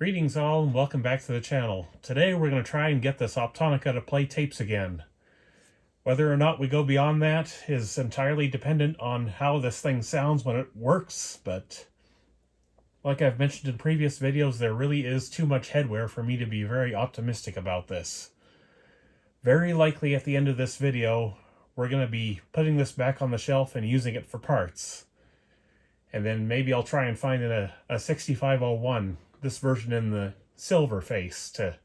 Greetings all and welcome back to the channel. Today we're going to try and get this Optonica to play tapes again. Whether or not we go beyond that is entirely dependent on how this thing sounds when it works, but like I've mentioned in previous videos, there really is too much headwear for me to be very optimistic about this. Very likely at the end of this video, we're going to be putting this back on the shelf and using it for parts. And then maybe I'll try and find a 6501, this version in the silver face, to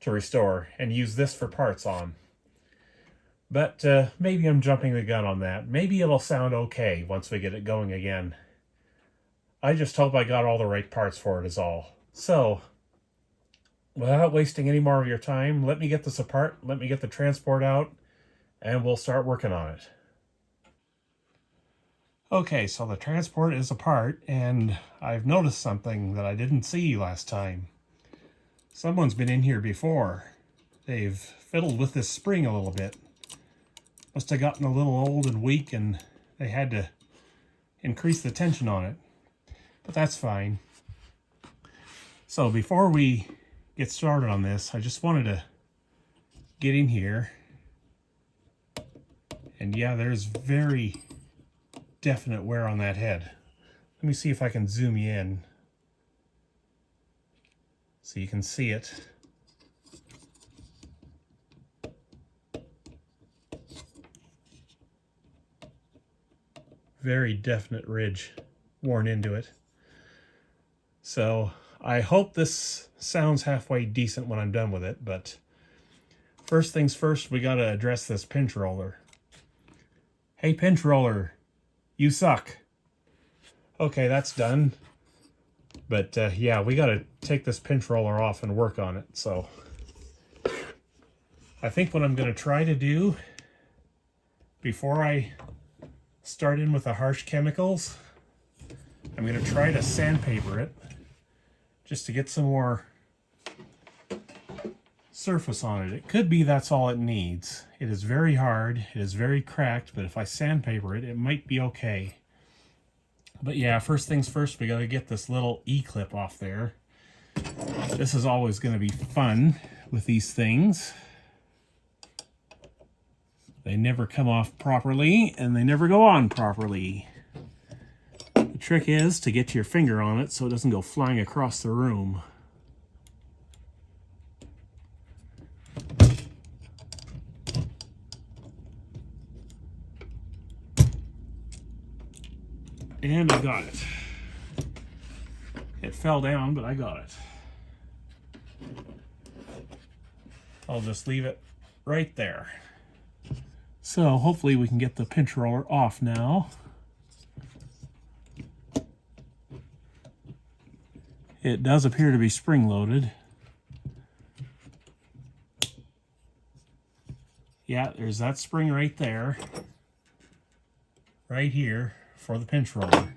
restore and use this for parts on. But maybe I'm jumping the gun on that. Maybe it'll sound okay once we get it going again. I just hope I got all the right parts for it is all. So, without wasting any more of your time, let me get this apart, let me get the transport out, and we'll start working on it. Okay, so the transport is apart, and I've noticed something that I didn't see last time. Someone's been in here before. They've fiddled with this spring a little bit. Must have gotten a little old and weak, and they had to increase the tension on it. But that's fine. So before we get started on this, I just wanted to get in here. And yeah, there's very definite wear on that head. Let me see if I can zoom you in so you can see it. Very definite ridge worn into it. So I hope this sounds halfway decent when I'm done with it, but first things first, we gotta address this pinch roller. Hey pinch roller, you suck. Okay, that's done. But yeah, we gotta take this pinch roller off and work on it. So I think what I'm gonna try to do before I start in with the harsh chemicals, I'm gonna try to sandpaper it just to get some more surface on it. It could be that's all it needs. It is very hard, it is very cracked, but if I sandpaper it, it might be okay. But yeah, first things first, we gotta get this little E-clip off there. This is always gonna be fun with these things. They never come off properly, and they never go on properly. The trick is to get your finger on it so it doesn't go flying across the room. And I got it. It fell down, but I got it. I'll just leave it right there. So hopefully we can get the pinch roller off now. It does appear to be spring-loaded. Yeah, there's that spring right there. Right here for the pinch roller.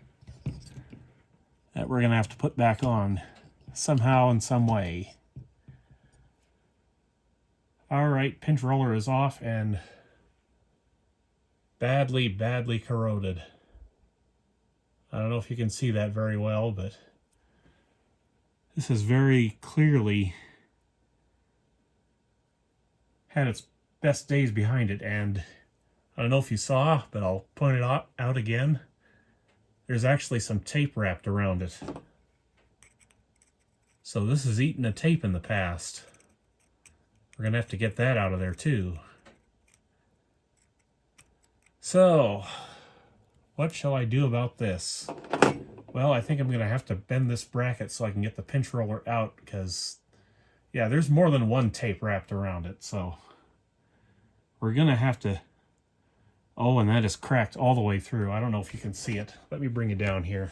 That we're going to have to put back on somehow in some way. Alright, pinch roller is off and badly corroded. I don't know if you can see that very well, but this is very clearly had its best days behind it, and I don't know if you saw, but I'll point it out again. There's actually some tape wrapped around it. So this has eaten a tape in the past. We're going to have to get that out of there too. So, what shall I do about this? Well, I think I'm going to have to bend this bracket so I can get the pinch roller out, because, yeah, there's more than one tape wrapped around it, so we're going to have to... Oh, and that is cracked all the way through. I don't know if you can see it. Let me bring it down here.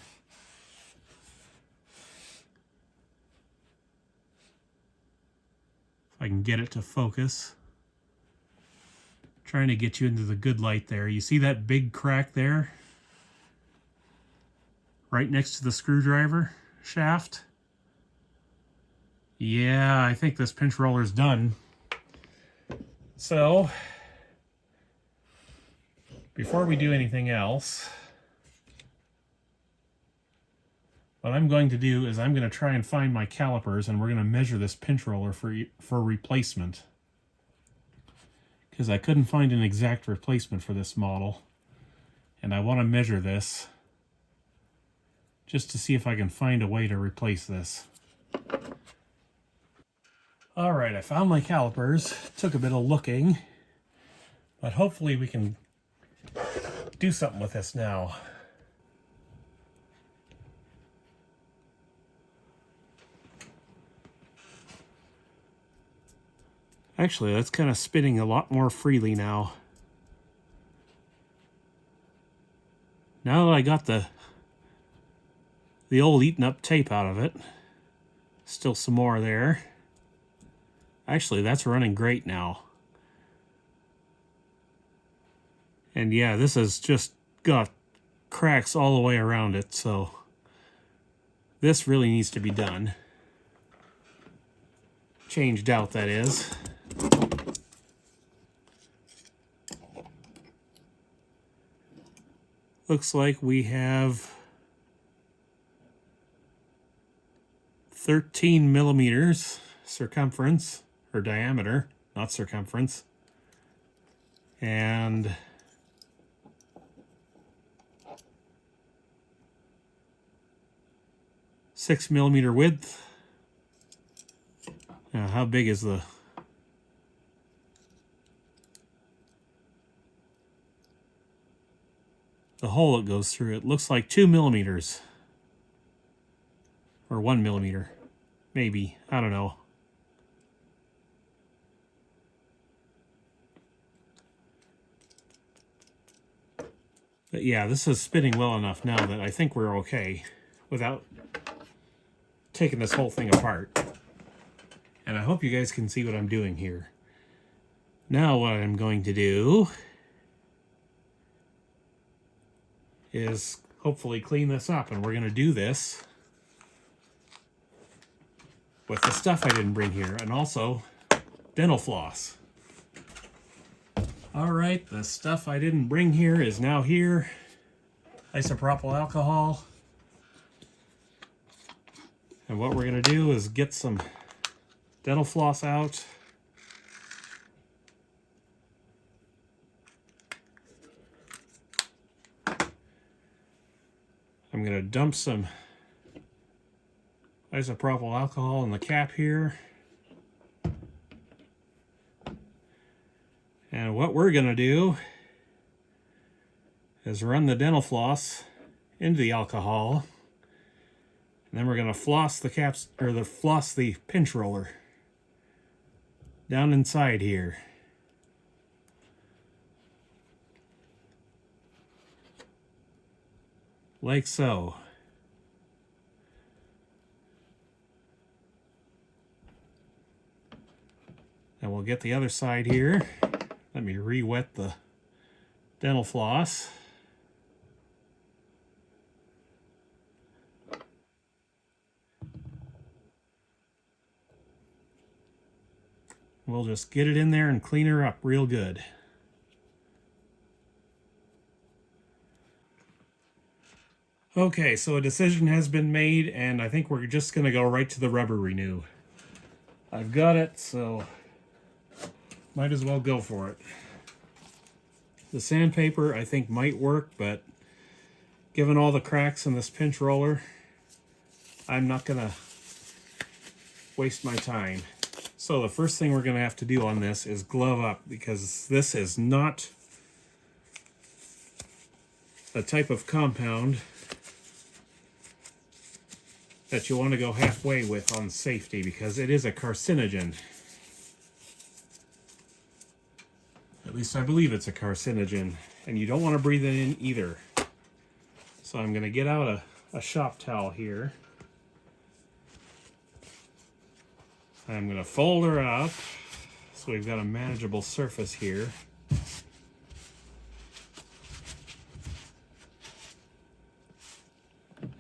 If I can get it to focus. Trying to get you into the good light there. You see that big crack there? Right next to the screwdriver shaft? Yeah, I think this pinch roller's done. So, before we do anything else, What I'm going to do is I'm going to try and find my calipers, and we're going to measure this pinch roller for replacement. Because I couldn't find an exact replacement for this model. And I want to measure this just to see if I can find a way to replace this. Alright, I found my calipers. Took a bit of looking. But hopefully we can do something with this now. Actually, that's kind of spinning a lot more freely now. Now that I got the old eaten up tape out of it, still some more there. Actually, that's running great now. And yeah, this has just got cracks all the way around it, so this really needs to be done. Changed out, that is. Looks like we have 13 millimeters circumference, or diameter, not circumference, and 6 millimeter width. Now, how big is the hole it goes through? It looks like 2 millimeters. Or 1 millimeter. Maybe. I don't know. But yeah, this is spinning well enough now that I think we're okay without taking this whole thing apart. And I hope you guys can see what I'm doing here. Now what I'm going to do is hopefully clean this up, and we're going to do this with the stuff I didn't bring here, and also dental floss. Alright, the stuff I didn't bring here is now here. Isopropyl alcohol. And what we're going to do is get some dental floss out. I'm going to dump some isopropyl alcohol in the cap here. And what we're going to do is run the dental floss into the alcohol. And then we're going to floss the caps, or floss the pinch roller down inside here. Like so. And we'll get the other side here. Let me re-wet the dental floss. We'll just get it in there and clean her up real good. Okay, so a decision has been made, and I think we're just going to go right to the rubber renew. I've got it, so might as well go for it. The sandpaper I think might work, but given all the cracks in this pinch roller, I'm not going to waste my time. So the first thing we're going to have to do on this is glove up, because this is not a type of compound that you want to go halfway with on safety, because it is a carcinogen. At least I believe it's a carcinogen, and you don't want to breathe it in either. So I'm going to get out a shop towel here. I'm going to fold her up so we've got a manageable surface here.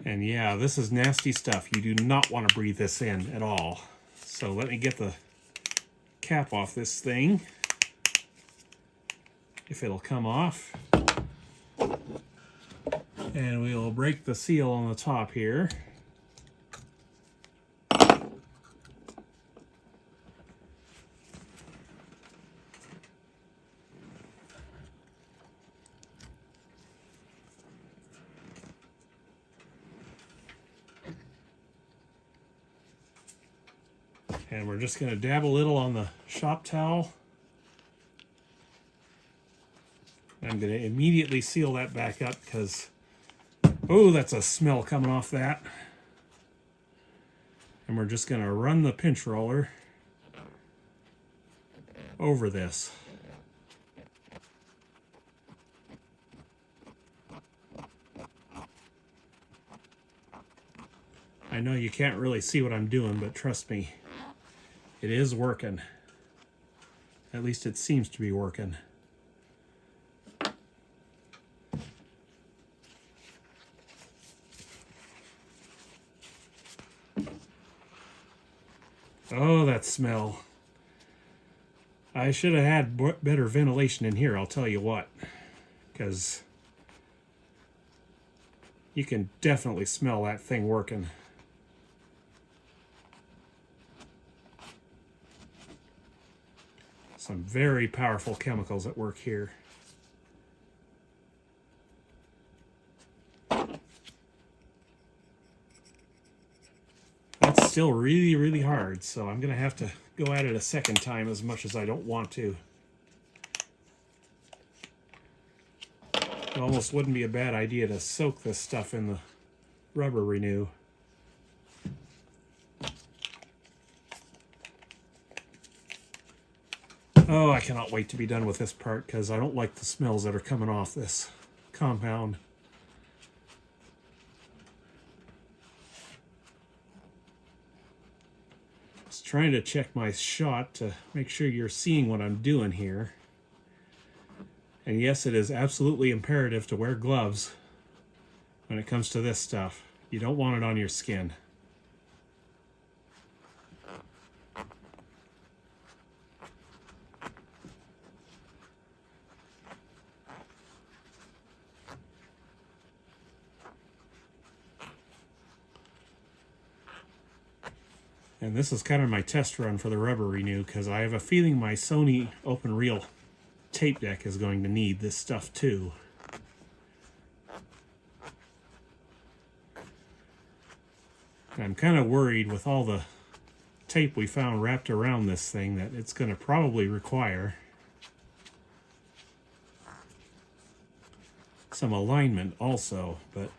And yeah, this is nasty stuff. You do not want to breathe this in at all. So let me get the cap off this thing, if it'll come off. And we'll break the seal on the top here. And we're just going to dab a little on the shop towel. I'm going to immediately seal that back up because, oh, that's a smell coming off that. And we're just going to run the pinch roller over this. I know you can't really see what I'm doing, but trust me, it is working. At least it seems to be working. Oh, that smell. I should have had better ventilation in here, I'll tell you what. Because you can definitely smell that thing working. Some very powerful chemicals at work here. That's still really, really hard, so I'm going to have to go at it a second time as much as I don't want to. It almost wouldn't be a bad idea to soak this stuff in the rubber renew. Oh, I cannot wait to be done with this part because I don't like the smells that are coming off this compound. Just trying to check my shot to make sure you're seeing what I'm doing here. And yes, it is absolutely imperative to wear gloves when it comes to this stuff. You don't want it on your skin. And this is kind of my test run for the rubber renew because I have a feeling my Sony open reel tape deck is going to need this stuff too. And I'm kind of worried with all the tape we found wrapped around this thing that it's going to probably require some alignment also, but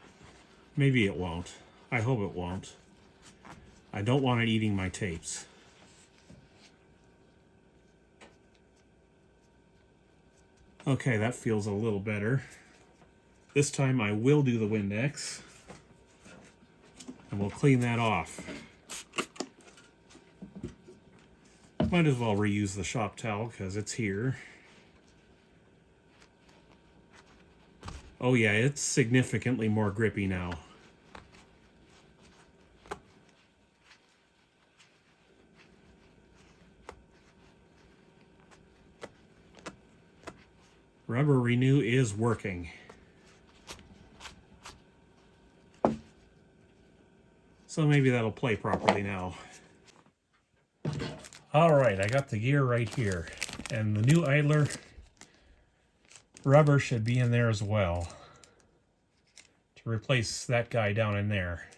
maybe it won't. I hope it won't. I don't want it eating my tapes. Okay, that feels a little better. This time I will do the Windex. And we'll clean that off. Might as well reuse the shop towel because it's here. Oh yeah, it's significantly more grippy now. Rubber renew is working. So maybe that'll play properly now. Alright, I got the gear right here. And the new idler rubber should be in there as well. To replace that guy down in there.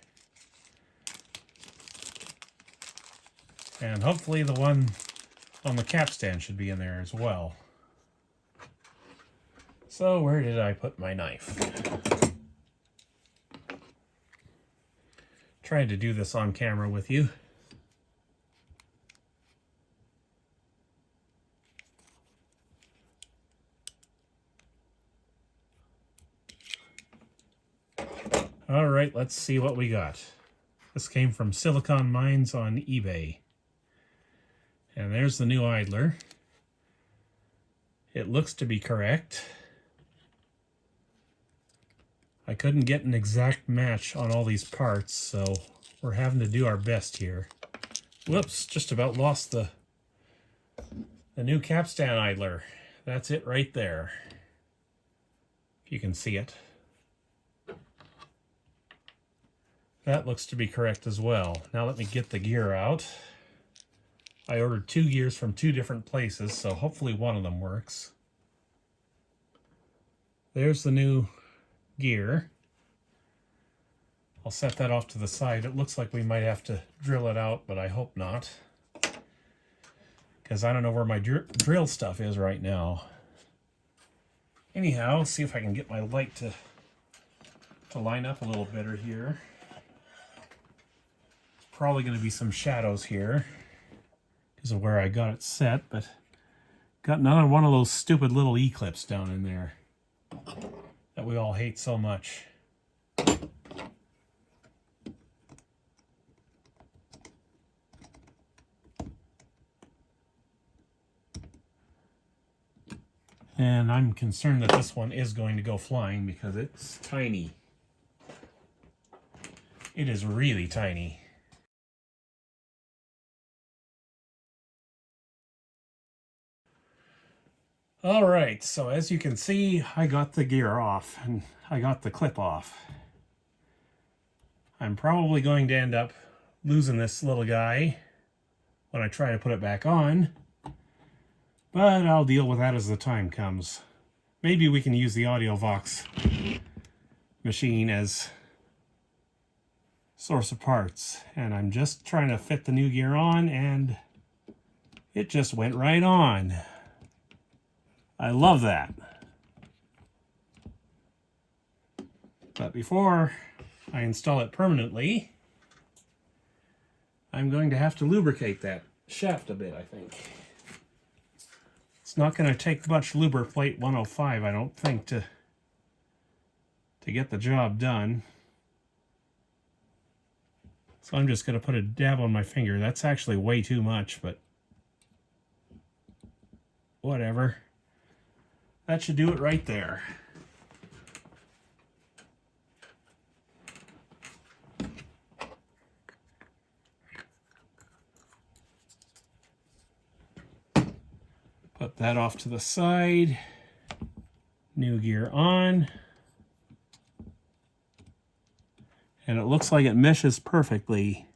And hopefully the one on the capstan should be in there as well. So where did I put my knife? Trying to do this on camera with you. All right, let's see what we got. This came from Silicon Mines on eBay. And there's the new idler. It looks to be correct. I couldn't get an exact match on all these parts, so we're having to do our best here. Whoops, just about lost the new capstan idler. That's it right there. If you can see it. That looks to be correct as well. Now let me get the gear out. I ordered 2 gears from 2 different places, so hopefully one of them works. There's the new gear. I'll set that off to the side. It looks like we might have to drill it out, but I hope not. because I don't know where my drill stuff is right now. Anyhow, see if I can get my light to line up a little better here. Probably going to be some shadows here because of where I got it set, but got another one of those stupid little E-clips down in there that we all hate so much. And I'm concerned that this one is going to go flying because it's tiny. It is really tiny. Alright, so as you can see, I got the gear off and I got the clip off. I'm probably going to end up losing this little guy when I try to put it back on, but I'll deal with that as the time comes. Maybe we can use the AudioVox machine as source of parts. And I'm just trying to fit the new gear on and it just went right on. I love that. But before I install it permanently, I'm going to have to lubricate that shaft a bit, I think. It's not going to take much Lubriplate 105, I don't think, to get the job done. So I'm just going to put a dab on my finger. That's actually way too much, but whatever. That should do it right there. Put that off to the side. New gear on. And it looks like it meshes perfectly.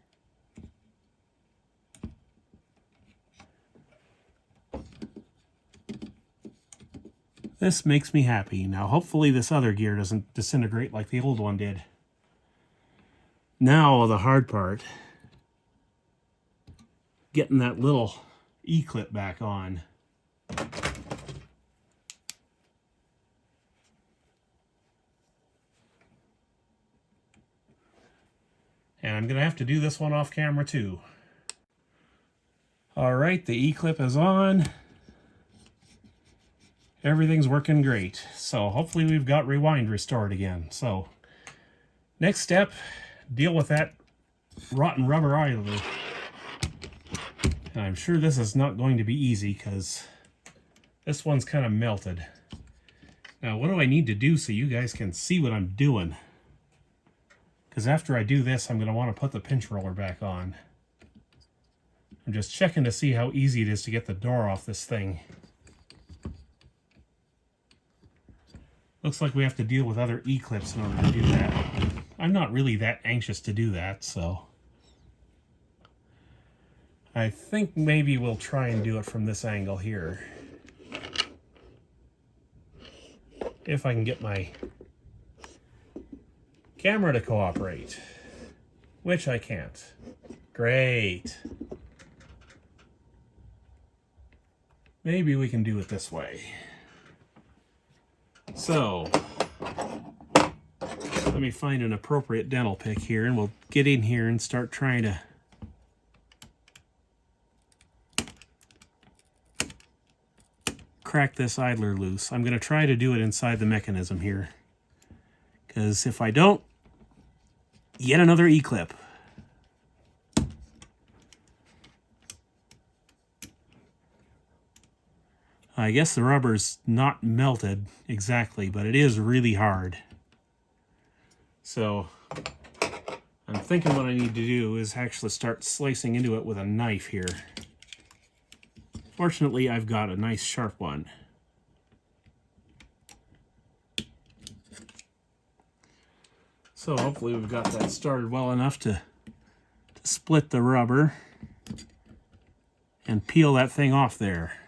This makes me happy. Now hopefully this other gear doesn't disintegrate like the old one did. Now the hard part. Getting that little E-clip back on. And I'm going to have to do this one off camera too. Alright, the E-clip is on. Everything's working great. So hopefully we've got rewind restored again. So next step, deal with that rotten rubber idler. And I'm sure this is not going to be easy because this one's kind of melted. Now what do I need to do so you guys can see what I'm doing? Because after I do this, I'm going to want to put the pinch roller back on. I'm just checking to see how easy it is to get the door off this thing. Looks like we have to deal with other E-clips in order to do that. I'm not really that anxious to do that, so I think maybe we'll try and do it from this angle here. If I can get my camera to cooperate, which I can't. Great. Maybe we can do it this way. So, let me find an appropriate dental pick here and we'll get in here and start trying to crack this idler loose. I'm going to try to do it inside the mechanism here, because if I don't, yet another E-clip. I guess the rubber's not melted exactly, but it is really hard. So I'm thinking what I need to do is actually start slicing into it with a knife here. Fortunately, I've got a nice sharp one. So hopefully we've got that started well enough to split the rubber and peel that thing off there.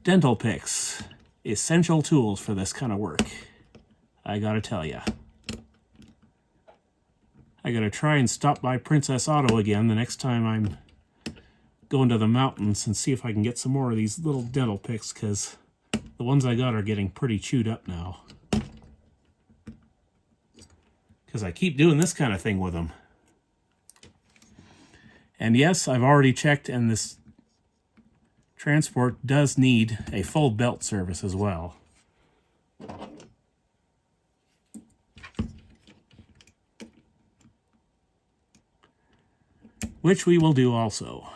Dental picks, essential tools for this kind of work. I gotta tell ya. I gotta try and stop by Princess Auto again the next time I'm going to the mountains and see if I can get some more of these little dental picks, because the ones I got are getting pretty chewed up now. Because I keep doing this kind of thing with them. And yes, I've already checked, and this transport does need a full belt service as well. Which we will do also.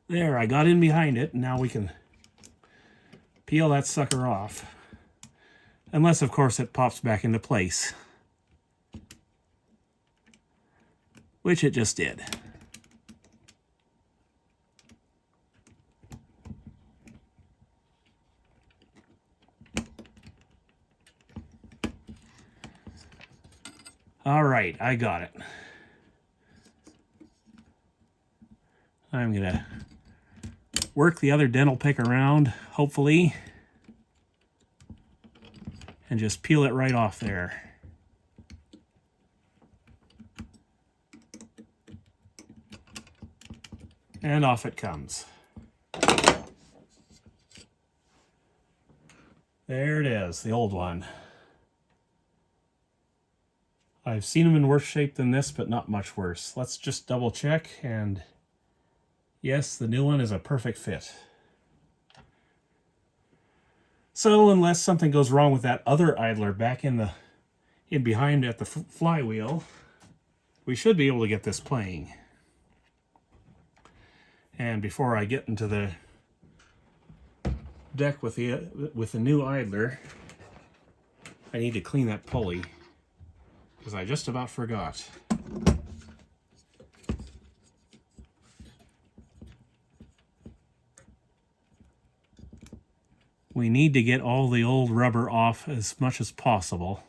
There, I got in behind it, and now we can peel that sucker off. Unless, of course, it pops back into place. Which it just did. All right, I got it. I'm gonna work the other dental pick around, hopefully, and just peel it right off there. And off it comes. There it is, the old one. I've seen them in worse shape than this, but not much worse. Let's just double check, and yes, the new one is a perfect fit. So unless something goes wrong with that other idler back in behind at the flywheel, we should be able to get this playing. And before I get into the deck with the new idler, I need to clean that pulley, because I just about forgot. We need to get all the old rubber off as much as possible,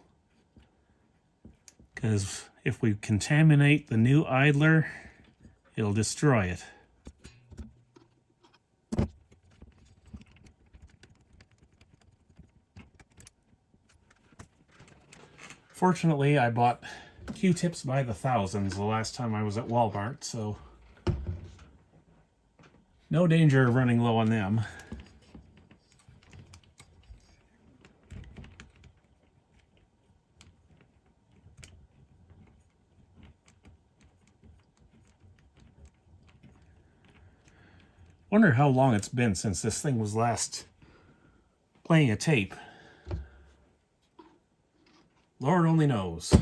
because if we contaminate the new idler, it'll destroy it. Fortunately, I bought Q-tips by the thousands the last time I was at Walmart, so no danger of running low on them. Wonder how long it's been since this thing was last playing a tape. Lord only knows.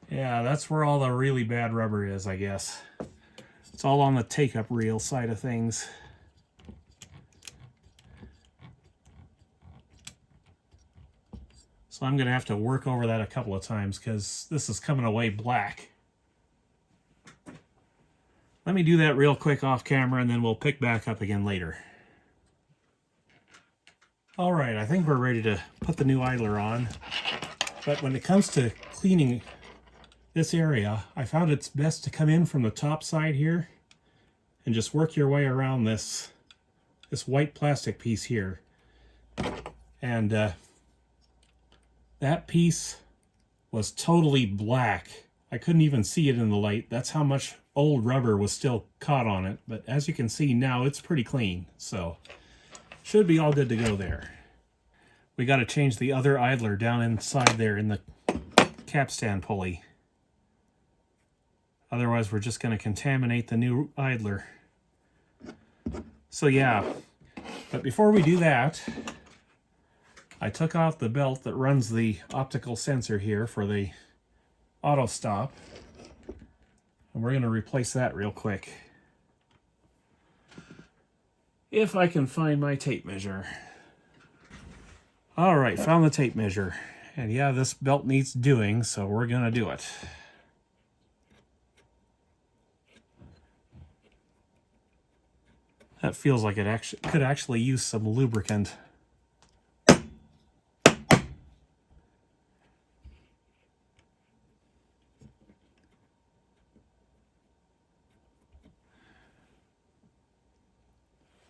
Yeah, that's where all the really bad rubber is, I guess. It's all on the take-up reel side of things. So I'm going to have to work over that a couple of times, because this is coming away black. Let me do that real quick off camera, and then we'll pick back up again later. All right, I think we're ready to put the new idler on. But when it comes to cleaning this area, I found it's best to come in from the top side here and just work your way around this white plastic piece here. And that piece was totally black. I couldn't even see it in the light. That's how much old rubber was still caught on it. But as you can see now, it's pretty clean. So should be all good to go there. We got to change the other idler down inside there in the capstan pulley. Otherwise, we're just going to contaminate the new idler. So yeah, but before we do that, I took off the belt that runs the optical sensor here for the auto stop, and we're going to replace that real quick. If I can find my tape measure. All right, found the tape measure. And yeah, this belt needs doing, so we're going to do it. That feels like it could actually use some lubricant.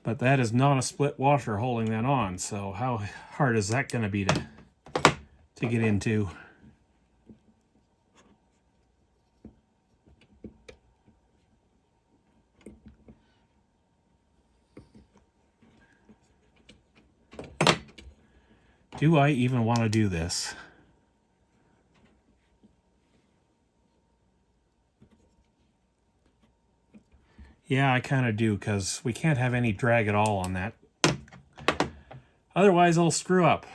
But that is not a split washer holding that on, so how hard is that going to be to get into? Do I even want to do this? Yeah, I kind of do, because we can't have any drag at all on that. Otherwise, it'll screw up.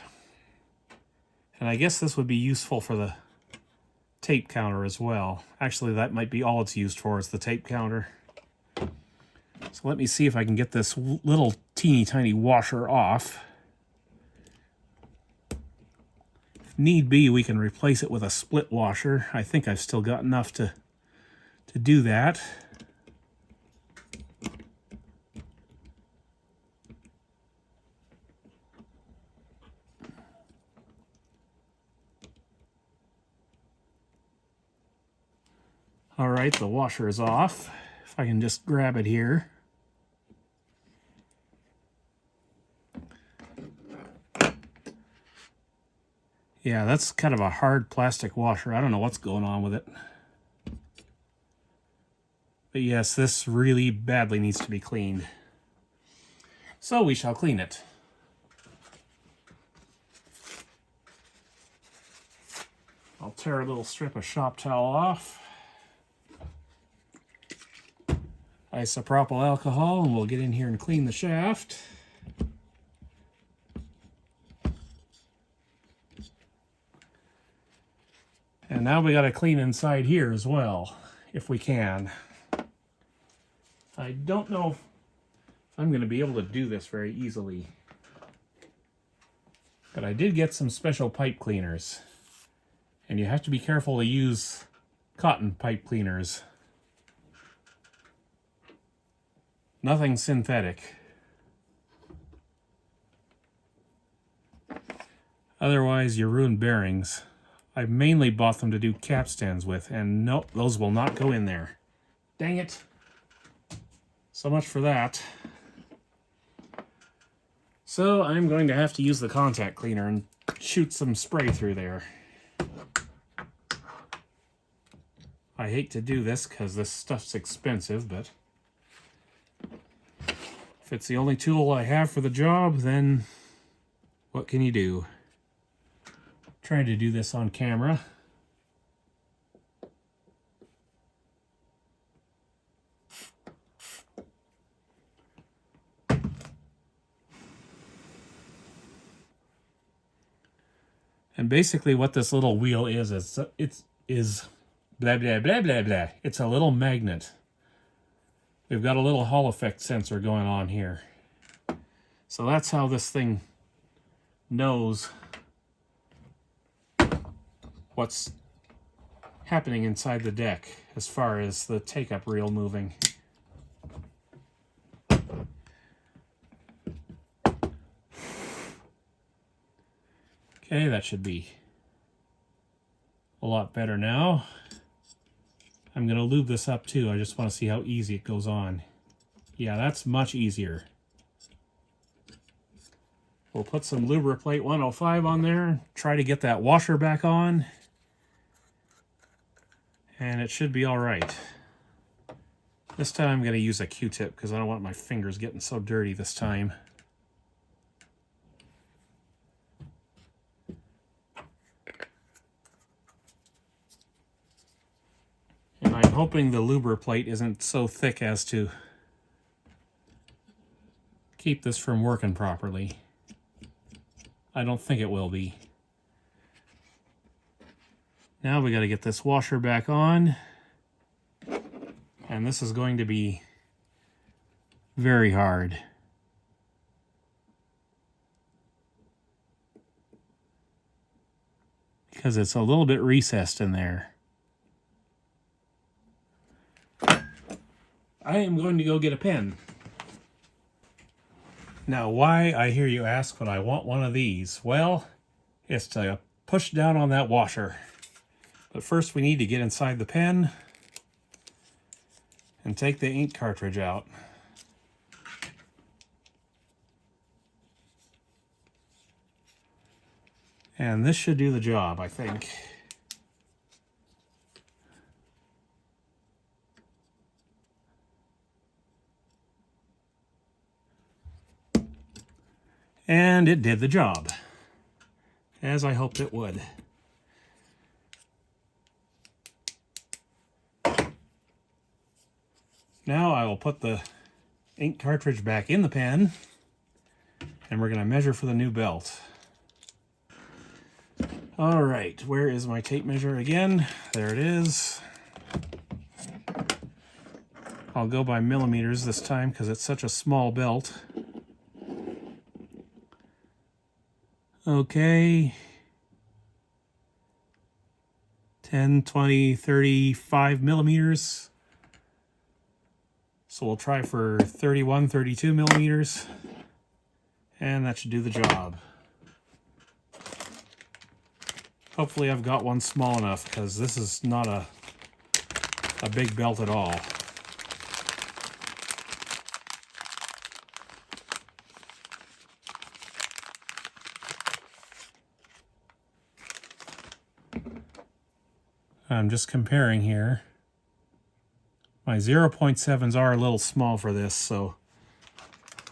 And I guess this would be useful for the tape counter as well. Actually, that might be all it's used for, is the tape counter. So let me see if I can get this little teeny tiny washer off. If need be, we can replace it with a split washer. I think I've still got enough to do that. All right, the washer is off. If I can just grab it here. Yeah, that's kind of a hard plastic washer. I don't know what's going on with it. But yes, this really badly needs to be cleaned. So we shall clean it. I'll tear a little strip of shop towel off. Isopropyl alcohol, and we'll get in here and clean the shaft. And now we got to clean inside here as well, if we can. I don't know if I'm going to be able to do this very easily. But I did get some special pipe cleaners. And you have to be careful to use cotton pipe cleaners. Nothing synthetic. Otherwise, you ruin bearings. I mainly bought them to do capstans with, and nope, those will not go in there. Dang it. So much for that. So I'm going to have to use the contact cleaner and shoot some spray through there. I hate to do this because this stuff's expensive, but if it's the only tool I have for the job, then what can you do? Trying to do this on camera. And basically what this little wheel is blah, blah, blah, blah, blah. It's a little magnet. We've got a little Hall effect sensor going on here. So that's how this thing knows what's happening inside the deck as far as the take-up reel moving. Okay, that should be a lot better now. I'm going to lube this up too. I just want to see how easy it goes on. Yeah, that's much easier. We'll put some Lubriplate 105 on there, try to get that washer back on, and it should be all right. This time I'm going to use a Q-tip because I don't want my fingers getting so dirty this time. And I'm hoping the Lubriplate isn't so thick as to keep this from working properly. I don't think it will be. Now we got to get this washer back on. And this is going to be very hard. Because it's a little bit recessed in there. I am going to go get a pen. Now, why, I hear you ask, would I want one of these? Well, it's to push down on that washer. But first we need to get inside the pen and take the ink cartridge out. And this should do the job, I think. And it did the job, as I hoped it would. Now I will put the ink cartridge back in the pen, and we're going to measure for the new belt. All right, where is my tape measure again? There it is. I'll go by millimeters this time because it's such a small belt. Okay. 10, 20, 35 millimeters. So we'll try for 31, 32 millimeters. And that should do the job. Hopefully I've got one small enough because this is not a big belt at all. I'm just comparing here. My 0.7s are a little small for this, so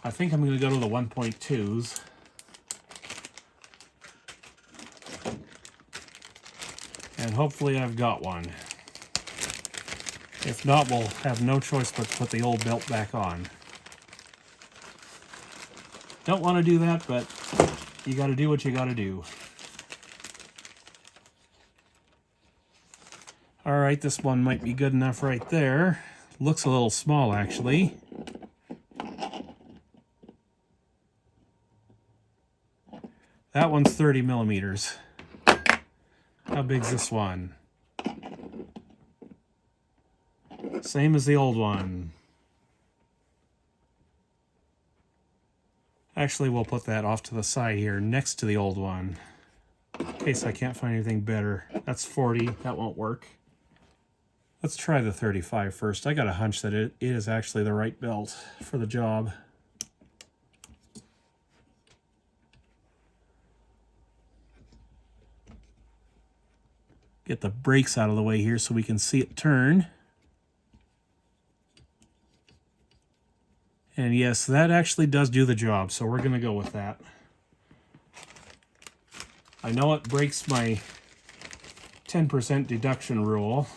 I think I'm going to go to the 1.2s. And hopefully I've got one. If not, we'll have no choice but to put the old belt back on. Don't want to do that, but you got to do what you got to do. All right, this one might be good enough right there. Looks a little small, actually. That one's 30 millimeters. How big's this one? Same as the old one. Actually, we'll put that off to the side here next to the old one, in case I can't find anything better. That's 40. That won't work. Let's try the 35 first. I got a hunch that it is actually the right belt for the job. Get the brakes out of the way here so we can see it turn. And yes, that actually does do the job, so we're going to go with that. I know it breaks my 10% deduction rule,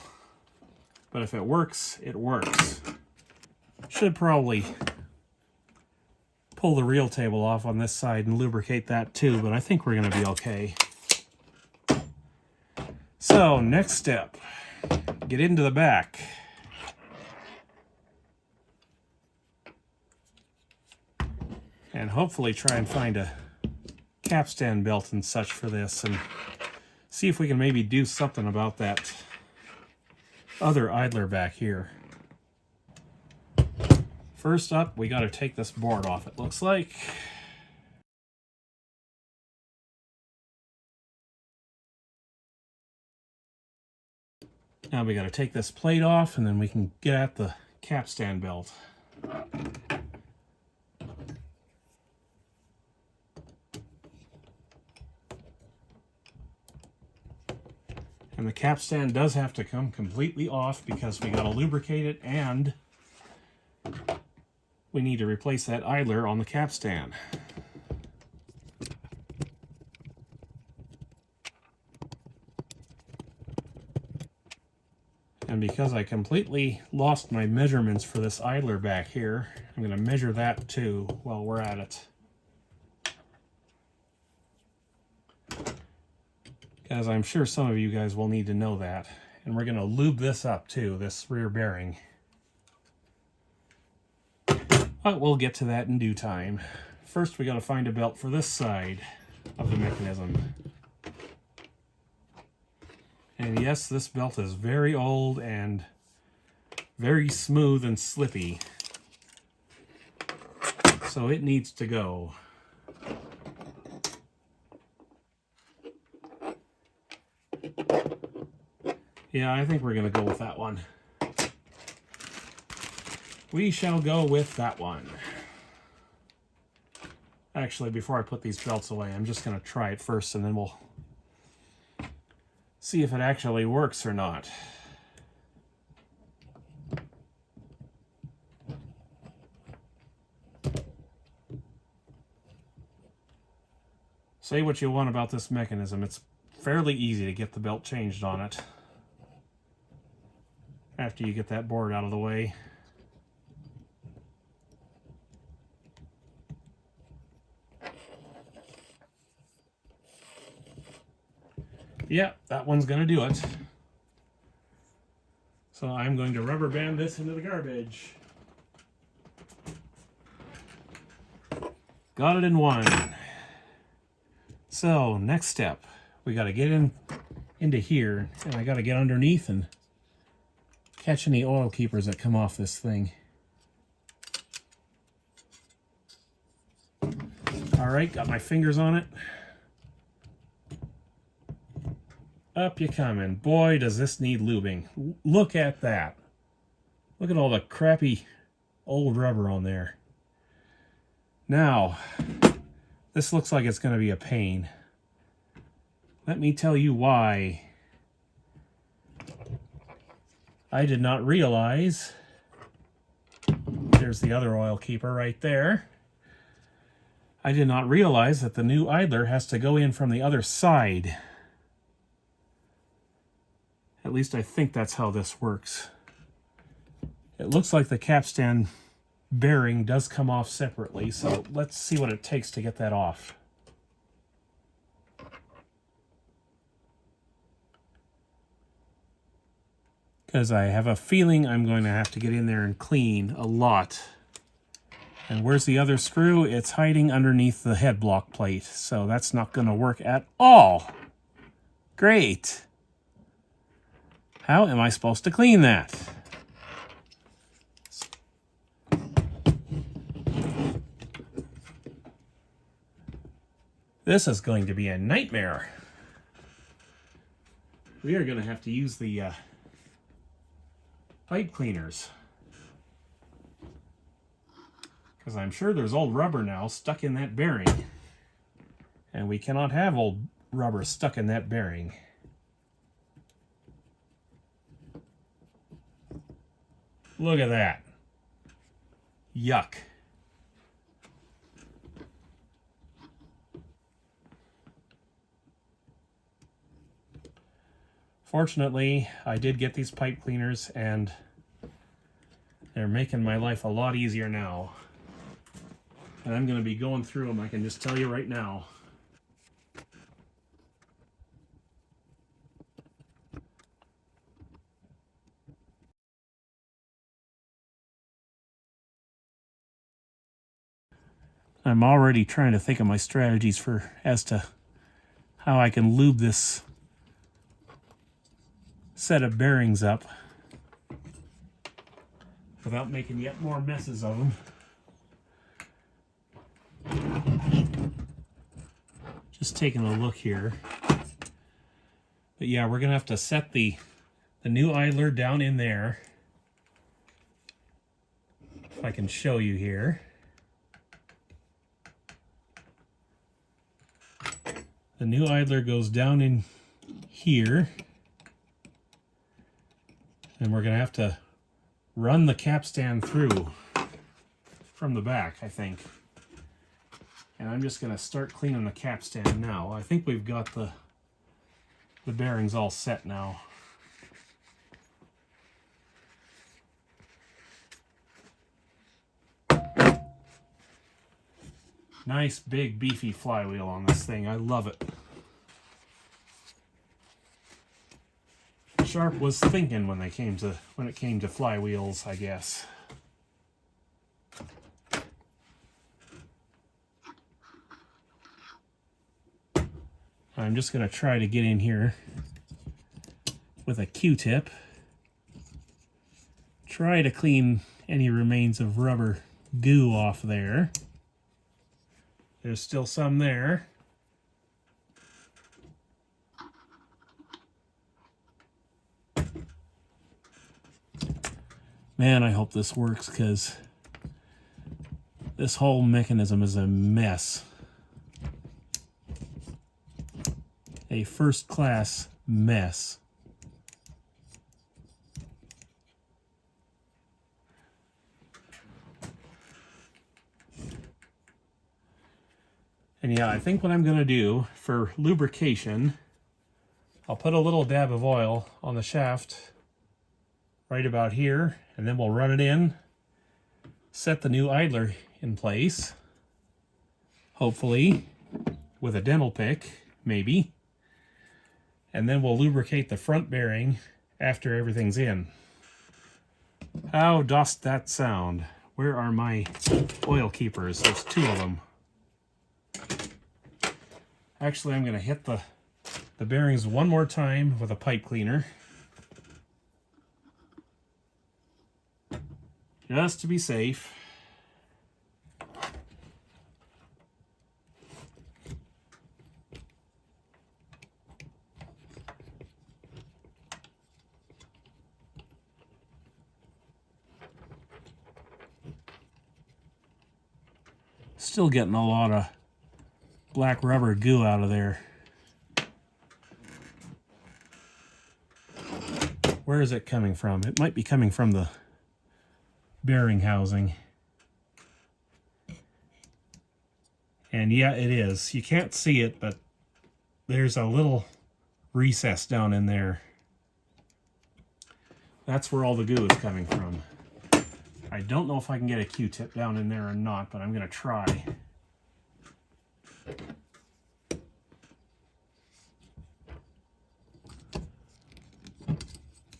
but if it works, it works. Should probably pull the reel table off on this side and lubricate that too, but I think we're going to be okay. So, next step, get into the back. And hopefully try and find a capstan belt and such for this, and see if we can maybe do something about that other idler back here. First up, we got to take this board off, it looks like. Now we got to take this plate off, and then we can get at the capstan belt. And the capstan does have to come completely off because we got to lubricate it, and we need to replace that idler on the capstan. And because I completely lost my measurements for this idler back here, I'm going to measure that too while we're at it. Because I'm sure some of you guys will need to know that. And we're going to lube this up too, this rear bearing. But we'll get to that in due time. First we got to find a belt for this side of the mechanism. And yes, this belt is very old and very smooth and slippy. So it needs to go. Yeah, I think we're going to go with that one. We shall go with that one. Actually, before I put these belts away, I'm just going to try it first, and then we'll see if it actually works or not. Say what you want about this mechanism. It's fairly easy to get the belt changed on it after you get that board out of the way. Yeah, that one's going to do it. So I'm going to rubber band this into the garbage. Got it in one. So next step, we got to get into here, and I got to get underneath and catch any oil keepers that come off this thing. All right, got my fingers on it. Up you come, and boy, does this need lubing. Look at that. Look at all the crappy old rubber on there. Now, this looks like it's going to be a pain. Let me tell you why. I did not realize, there's the other oil keeper right there. I did not realize that the new idler has to go in from the other side. At least I think that's how this works. It looks like the capstan bearing does come off separately, so let's see what it takes to get that off. Because I have a feeling I'm going to have to get in there and clean a lot. And where's the other screw? It's hiding underneath the head block plate, so that's not going to work at all. Great. How am I supposed to clean that? This is going to be a nightmare. We are going to have to use the pipe cleaners. Because I'm sure there's old rubber now stuck in that bearing. And we cannot have old rubber stuck in that bearing. Look at that. Yuck. Fortunately, I did get these pipe cleaners, and they're making my life a lot easier now. And I'm going to be going through them, I can just tell you right now. I'm already trying to think of my strategies as to how I can lube this set of bearings up without making yet more messes of them. Just taking a look here. But yeah, we're going to have to set the new idler down in there. If I can show you here. The new idler goes down in here. And we're going to have to run the capstan through from the back, I think. And I'm just going to start cleaning the capstan now. I think we've got the bearings all set now. Nice big beefy flywheel on this thing. I love it. Sharp was thinking when it came to flywheels, I guess. I'm just going to try to get in here with a Q-tip. Try to clean any remains of rubber goo off there. There's still some there. Man, I hope this works, because this whole mechanism is a mess. A first-class mess. And yeah, I think what I'm going to do for lubrication, I'll put a little dab of oil on the shaft right about here, and then we'll run it in, set the new idler in place, hopefully with a dental pick, maybe, and then we'll lubricate the front bearing after everything's in. How does that sound? Where are my oil keepers? There's 2 of them. Actually, I'm going to hit the bearings one more time with a pipe cleaner, just to be safe. Still getting a lot of black rubber goo out of there. Where is it coming from? It might be coming from the bearing housing. And yeah, it is. You can't see it, but there's a little recess down in there. That's where all the goo is coming from. I don't know if I can get a Q-tip down in there or not, but I'm going to try.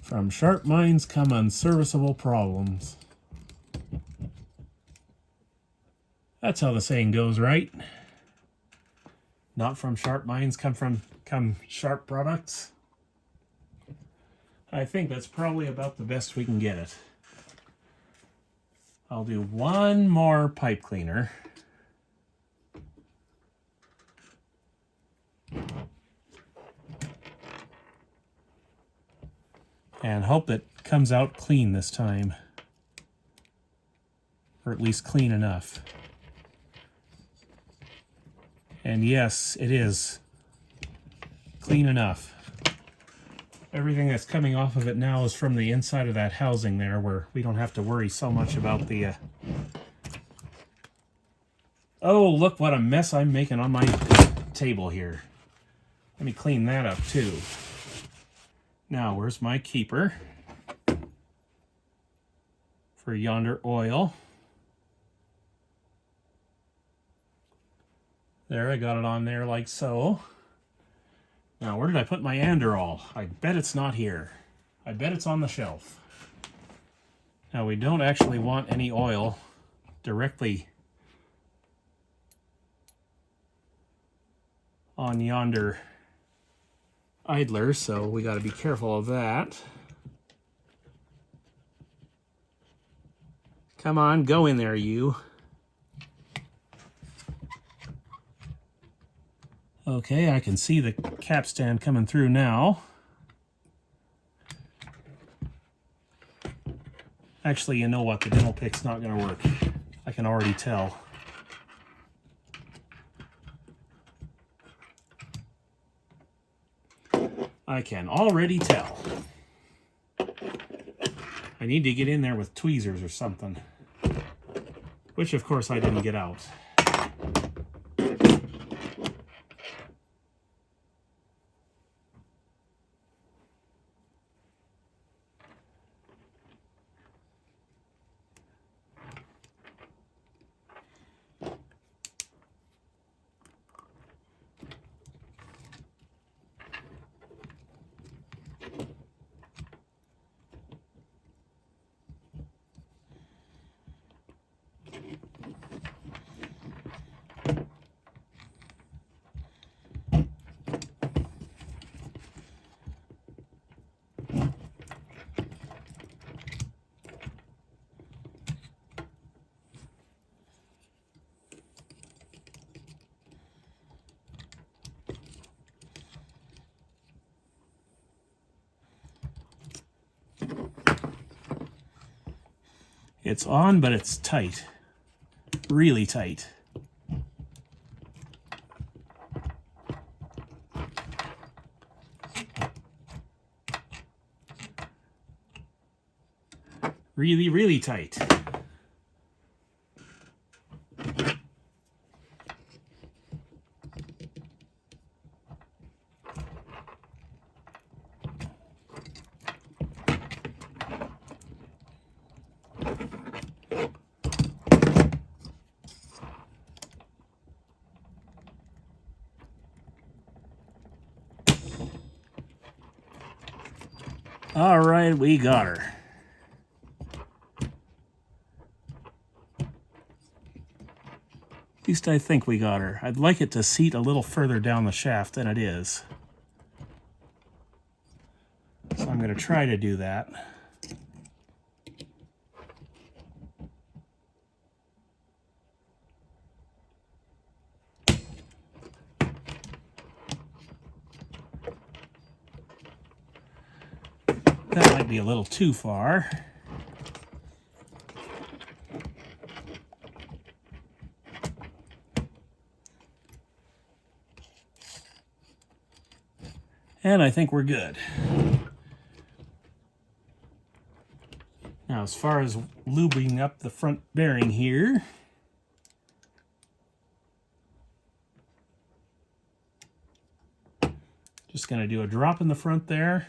From sharp minds come unserviceable problems. That's how the saying goes, right? Not from sharp minds come sharp products. I think that's probably about the best we can get it. I'll do one more pipe cleaner. And hope it comes out clean this time. Or at least clean enough. And yes, it is clean enough. Everything that's coming off of it now is from the inside of that housing there, where we don't have to worry so much about the... Oh, look what a mess I'm making on my table here. Let me clean that up too. Now, where's my keeper for yonder oil? There, I got it on there like so. Now, where did I put my Andorol? I bet it's not here. I bet it's on the shelf. Now, we don't actually want any oil directly on yonder idler, so we got to be careful of that. Come on, go in there, you. Okay, I can see the capstan coming through now. Actually, you know what? The dental pick's not going to work. I can already tell. I can already tell. I need to get in there with tweezers or something. Which, of course, I didn't get out. It's on, but it's tight. Really tight. Really, really tight. All right, we got her. At least I think we got her. I'd like it to seat a little further down the shaft than it is. So I'm going to try to do that. That might be a little too far. And I think we're good. Now, as far as lubing up the front bearing here, just going to do a drop in the front there.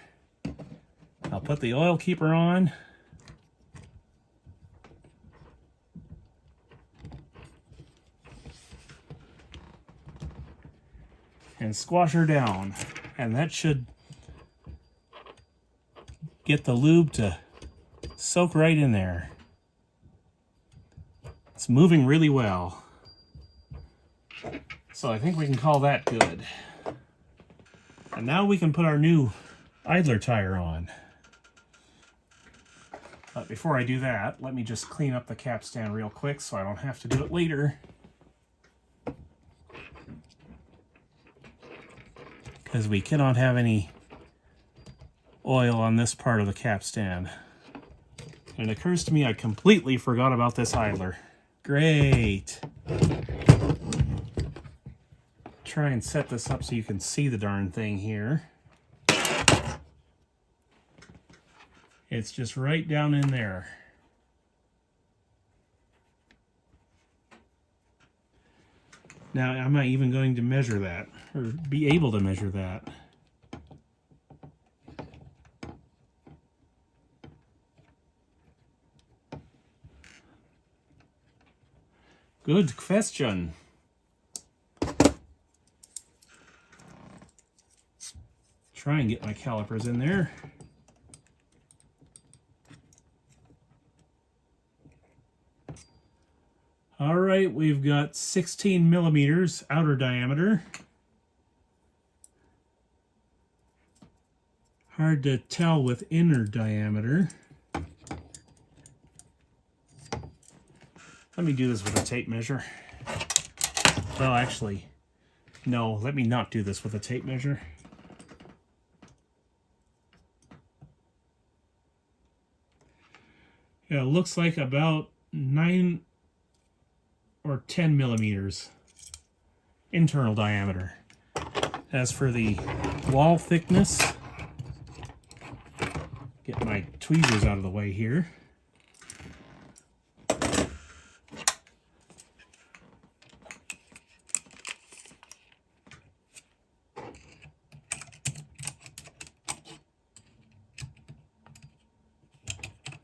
I'll put the oil keeper on. And squash her down. And that should get the lube to soak right in there. It's moving really well. So I think we can call that good. And now we can put our new idler tire on. But before I do that, let me just clean up the capstan real quick so I don't have to do it later. Because we cannot have any oil on this part of the capstan. And it occurs to me I completely forgot about this idler. Great. Try and set this up so you can see the darn thing here. It's just right down in there. Now, I'm not even going to measure that, or be able to measure that. Good question. Try and get my calipers in there. All right, we've got 16 millimeters outer diameter. Hard to tell with inner diameter. Let me do this with a tape measure. Well, actually, no, let me not do this with a tape measure. Yeah, it looks like about 9 or 10 millimeters internal diameter. As for the wall thickness, get my tweezers out of the way here.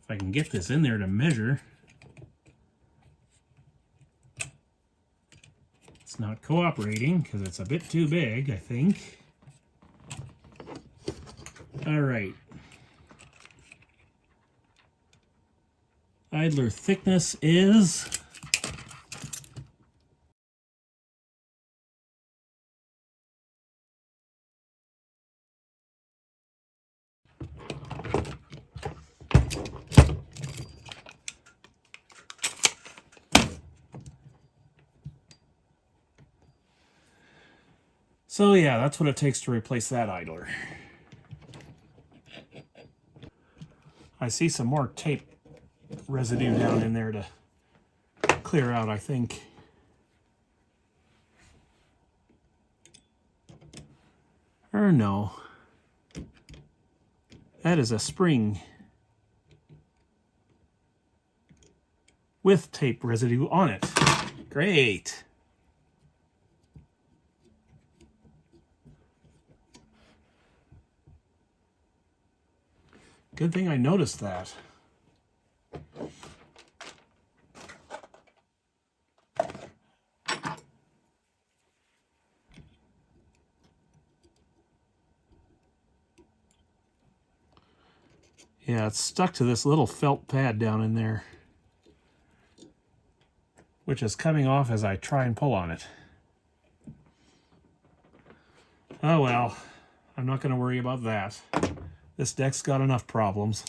If I can get this in there to measure. It's not cooperating because it's a bit too big, I think. All right. Idler thickness is so yeah, that's what it takes to replace that idler. I see some more tape residue down in there to clear out, I think. Or no. That is a spring with tape residue on it. Great. Good thing I noticed that. Yeah, it's stuck to this little felt pad down in there, which is coming off as I try and pull on it. Oh well, I'm not going to worry about that. This deck's got enough problems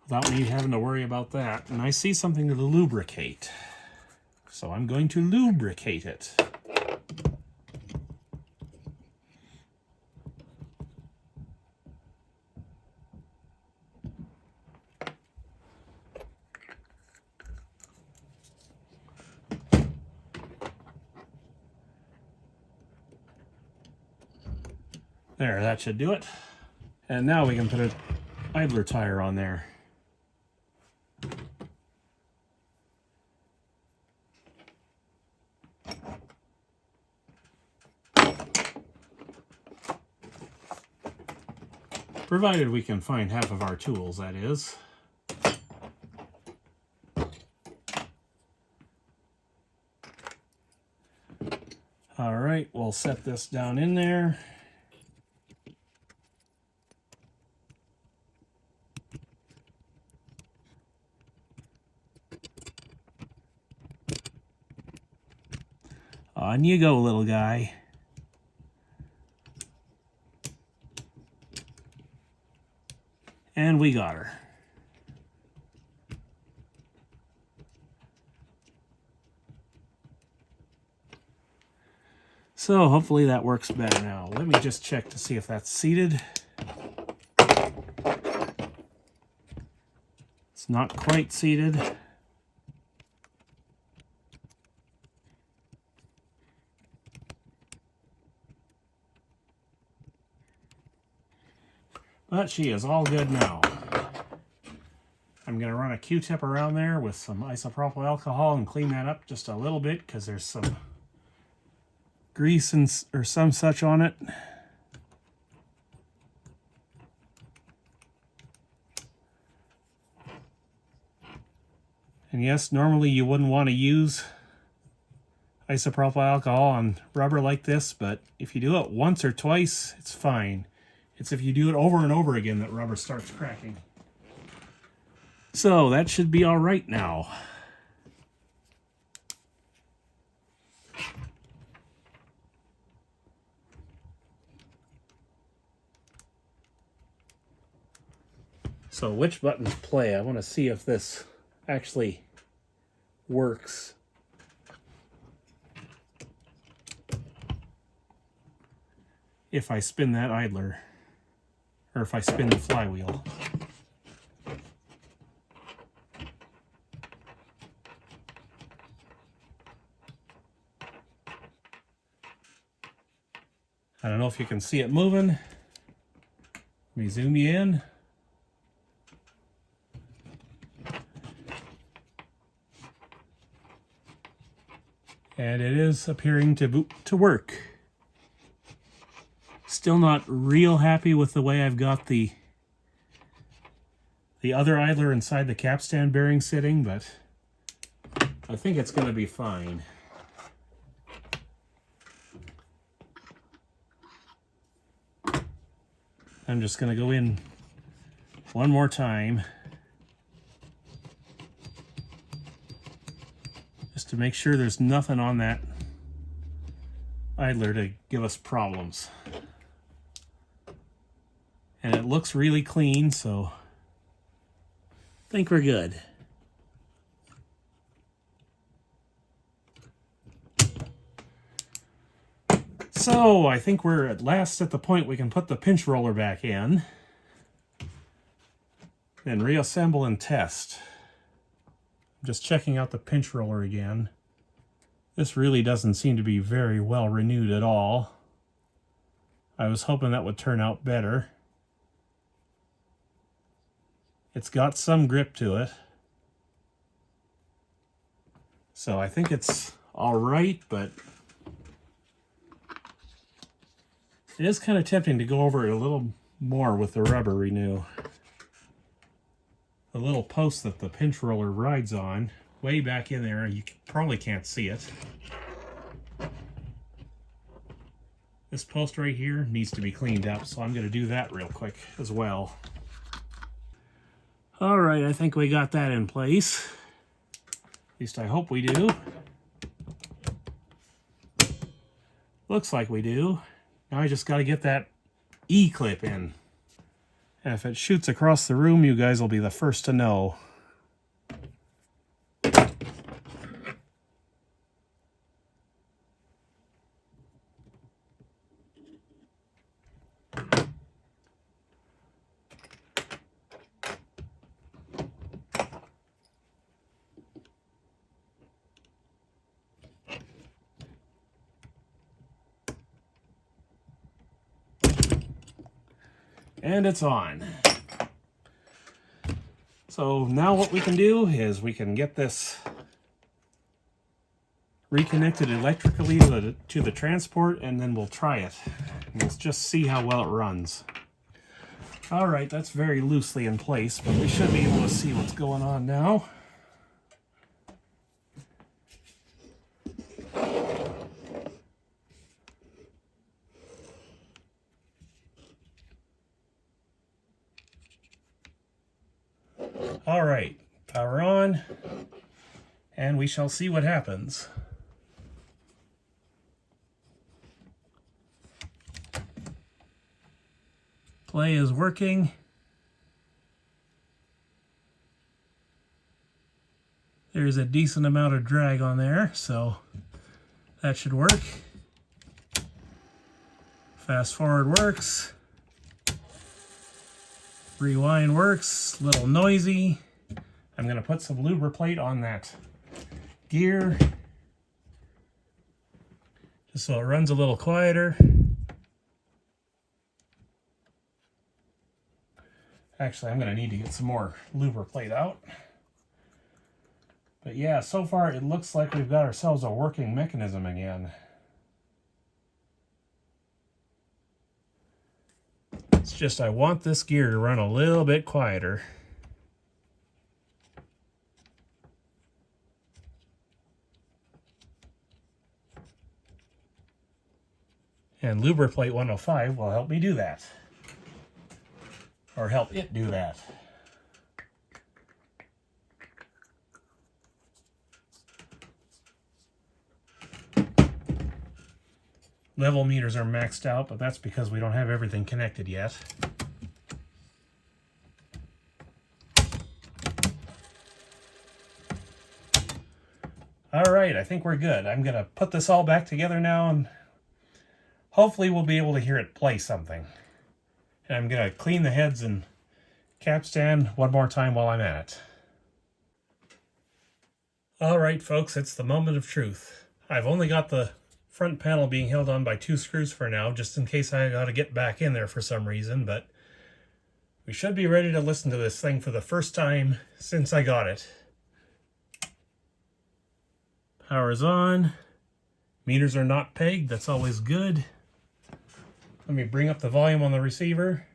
without me having to worry about that. And I see something to lubricate, so I'm going to lubricate it. There, that should do it. And now we can put an idler tire on there. Provided we can find half of our tools, that is. All right, we'll set this down in there. On you go, little guy. And we got her. So hopefully that works better now. Let me just check to see if that's seated. It's not quite seated. But she is all good now. I'm going to run a Q-tip around there with some isopropyl alcohol and clean that up just a little bit because there's some grease or some such on it. And yes, normally you wouldn't want to use isopropyl alcohol on rubber like this, but if you do it once or twice, it's fine. It's if you do it over and over again that rubber starts cracking. So that should be all right now. So which buttons play? I want to see if this actually works. If I spin that idler. Or if I spin the flywheel. I don't know if you can see it moving. Let me zoom you in. And it is appearing to work. Still not real happy with the way I've got the other idler inside the capstan bearing sitting, but I think it's going to be fine. I'm just going to go in one more time just to make sure there's nothing on that idler to give us problems. And it looks really clean, so I think we're good. So I think we're at last at the point we can put the pinch roller back in. then reassemble and test. I'm just checking out the pinch roller again. This really doesn't seem to be very well renewed at all. I was hoping that would turn out better. It's got some grip to it. So I think it's all right, but it is kind of tempting to go over it a little more with the rubber renew. The little post that the pinch roller rides on, way back in there, you probably can't see it. This post right here needs to be cleaned up, so I'm going to do that real quick as well. Alright, I think we got that in place. At least I hope we do. Looks like we do. Now I just got to get that E-clip in. And if it shoots across the room, you guys will be the first to know. And it's on. So now what we can do is we can get this reconnected electrically to the transport, and then we'll try it. We'll just see how well it runs. Alright, that's very loosely in place, but we should be able to see what's going on now. Alright, power on, and we shall see what happens. Play is working. There's a decent amount of drag on there, so that should work. Fast forward works. Rewind works, a little noisy. I'm going to put some lubriplate on that gear just so it runs a little quieter. Actually, I'm going to need to get some more lubriplate out. But yeah, so far it looks like we've got ourselves a working mechanism again. It's just I want this gear to run a little bit quieter. And lubriplate 105 will help me do that. Or help it do that. Level meters are maxed out, but that's because we don't have everything connected yet. Alright, I think we're good. I'm going to put this all back together now, and hopefully we'll be able to hear it play something. And I'm going to clean the heads and capstan one more time while I'm at it. Alright folks, it's the moment of truth. I've only got the front panel being held on by 2 screws for now, just in case I got to get back in there for some reason, but we should be ready to listen to this thing for the first time since I got it. Power's on. Meters are not pegged, that's always good. Let me bring up the volume on the receiver.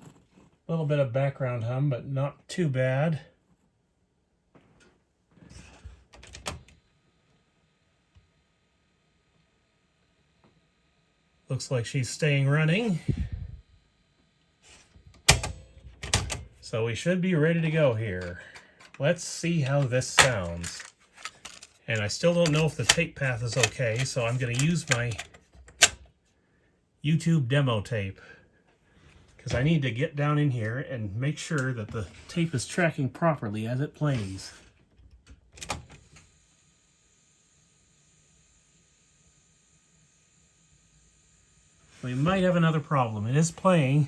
A little bit of background hum, but not too bad. Looks like she's staying running. So we should be ready to go here. Let's see how this sounds. And I still don't know if the tape path is okay, so I'm going to use my YouTube demo tape. Because I need to get down in here and make sure that the tape is tracking properly as it plays. we might have another problem. It is playing,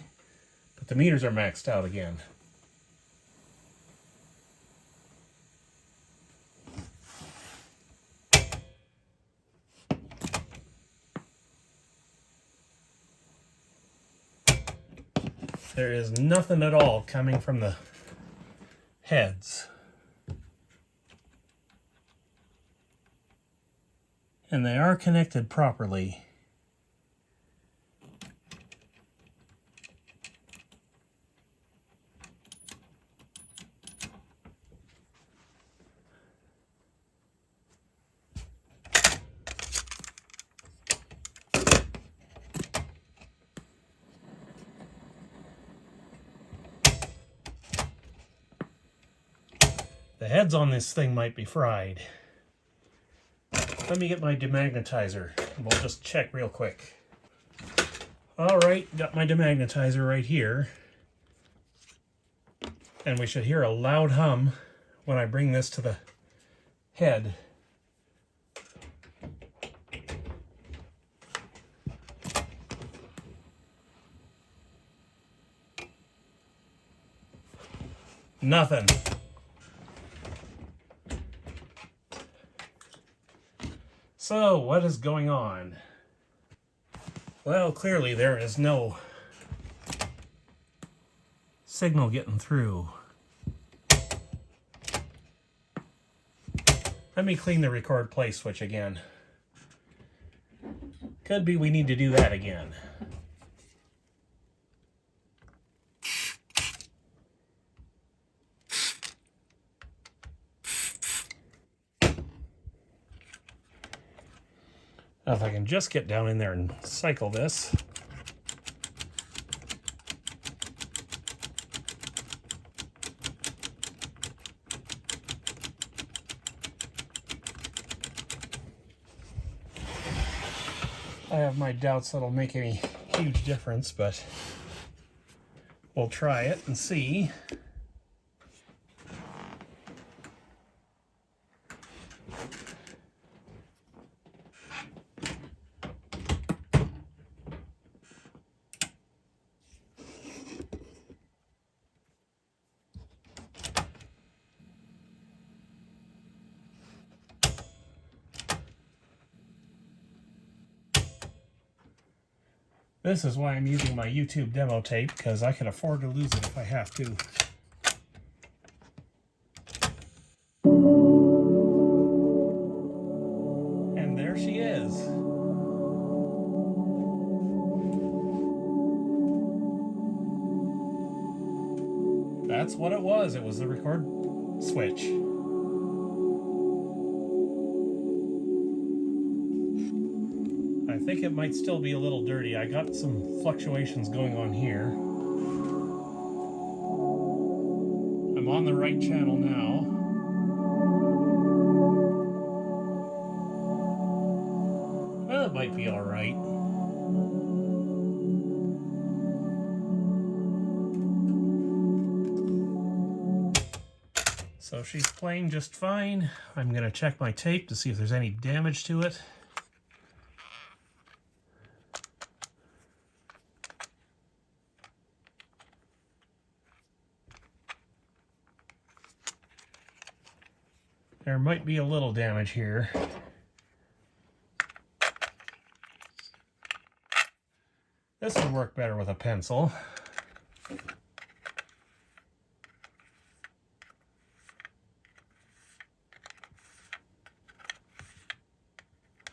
but the meters are maxed out again. There is nothing at all coming from the heads. And they are connected properly. The heads on this thing might be fried. Let me get my demagnetizer. We'll just check real quick. Alright, got my demagnetizer right here. And we should hear a loud hum when I bring this to the head. Nothing. So, what is going on? Well, clearly there is no signal getting through. Let me clean the record play switch again. Could be we need to do that again. Now if I can just get down in there and cycle this. I have my doubts that'll make any huge difference, but we'll try it and see. This is why I'm using my YouTube demo tape, because I can afford to lose it if I have to. And there she is. That's what it was. It was the record switch. I think it might still be a little dirty. I got some fluctuations going on here. I'm on the right channel now. Well, it might be all right. So she's playing just fine. I'm going to check my tape to see if there's any damage to it. There might be a little damage here. This would work better with a pencil.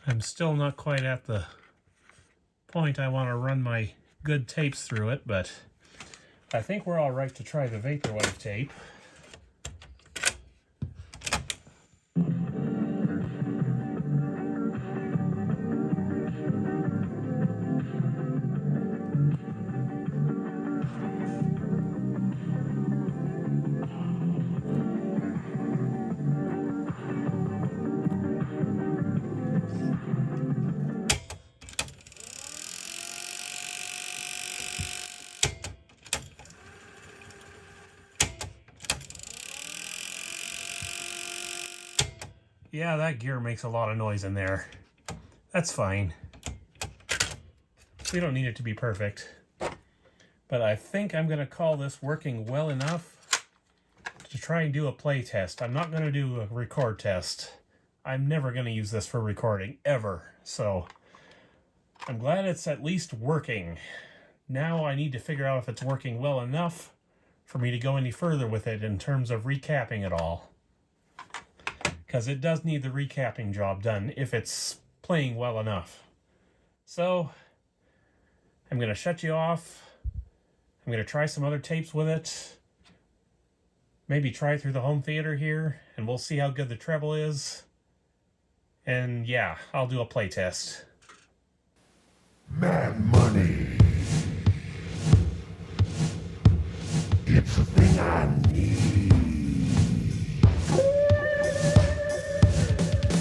I'm still not quite at the point I want to run my good tapes through it, but I think we're all right to try the vaporwave tape. Yeah, that gear makes a lot of noise in there. That's fine. We don't need it to be perfect. But I think I'm going to call this working well enough to try and do a play test. I'm not going to do a record test. I'm never going to use this for recording, ever. So I'm glad it's at least working. Now I need to figure out if it's working well enough for me to go any further with it in terms of recapping it all. Because it does need the recapping job done if it's playing well enough. So I'm going to shut you off. I'm going to try some other tapes with it. Maybe try through the home theater here, and we'll see how good the treble is. And yeah, I'll do a play test. Mad money. It's a thing I need.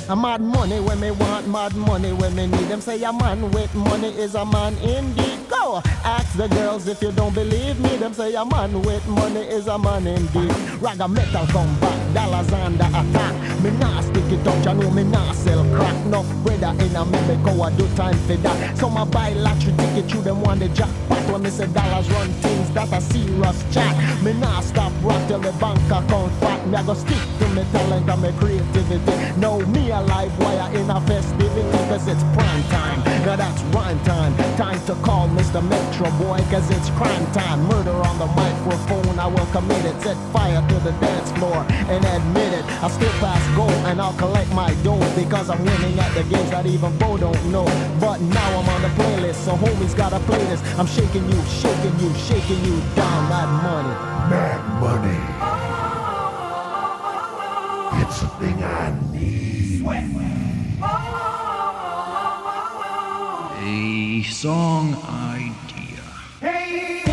A mad money when me want, mad money when me need. Them say a man with money is a man indeed. Go ask the girls if you don't believe me. Them say a man with money is a man indeed. Ragga metal come back, dollars under attack. Me nah stick it up, you know me nah sell crack. No brother in a me go I do time for that. So my buy lottery ticket, you them want the jackpot. When me say dollars run things, that a serious chat. Me nah stop rock till the bank account fat. Me I go stick to me talent and me creativity. No me a live wire in a festivity, cause it's prime time. Now that's rhyme time. Time to call Mr. Metro Boy, cause it's crime time. Murder on the microphone, I will commit it. Set fire to the dance floor and admit it. I still pass go and I'll collect my dough, because I'm winning at the games that even Bo don't know. But now I'm on the playlist, so homies gotta play this. I'm shaking you, shaking you, shaking you down. That money. Mad money. It's a thing I need. A song idea. Hey, hey.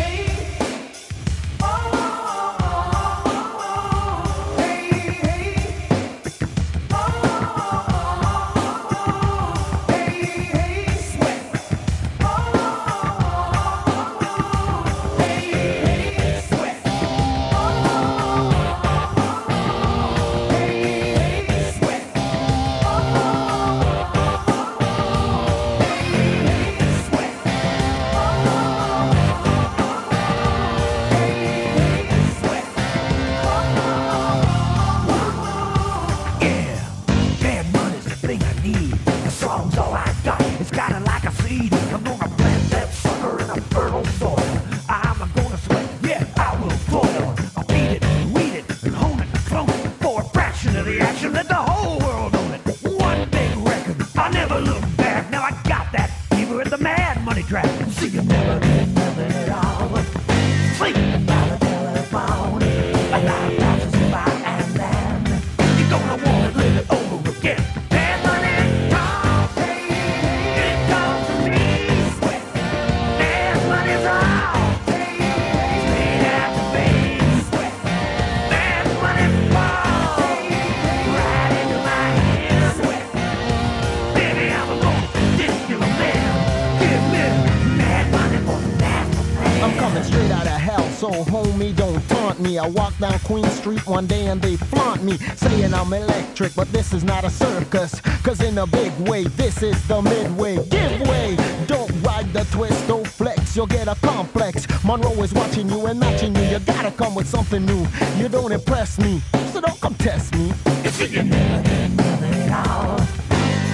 I walk down Queen Street one day and they flaunt me, saying I'm electric, but this is not a circus. Cause in a big way, this is the midway. Give way, don't ride the twist, don't flex, you'll get a complex. Munroe is watching you and matching you, you gotta come with something new. You don't impress me, so don't come test me. You see, you never get nothing at all.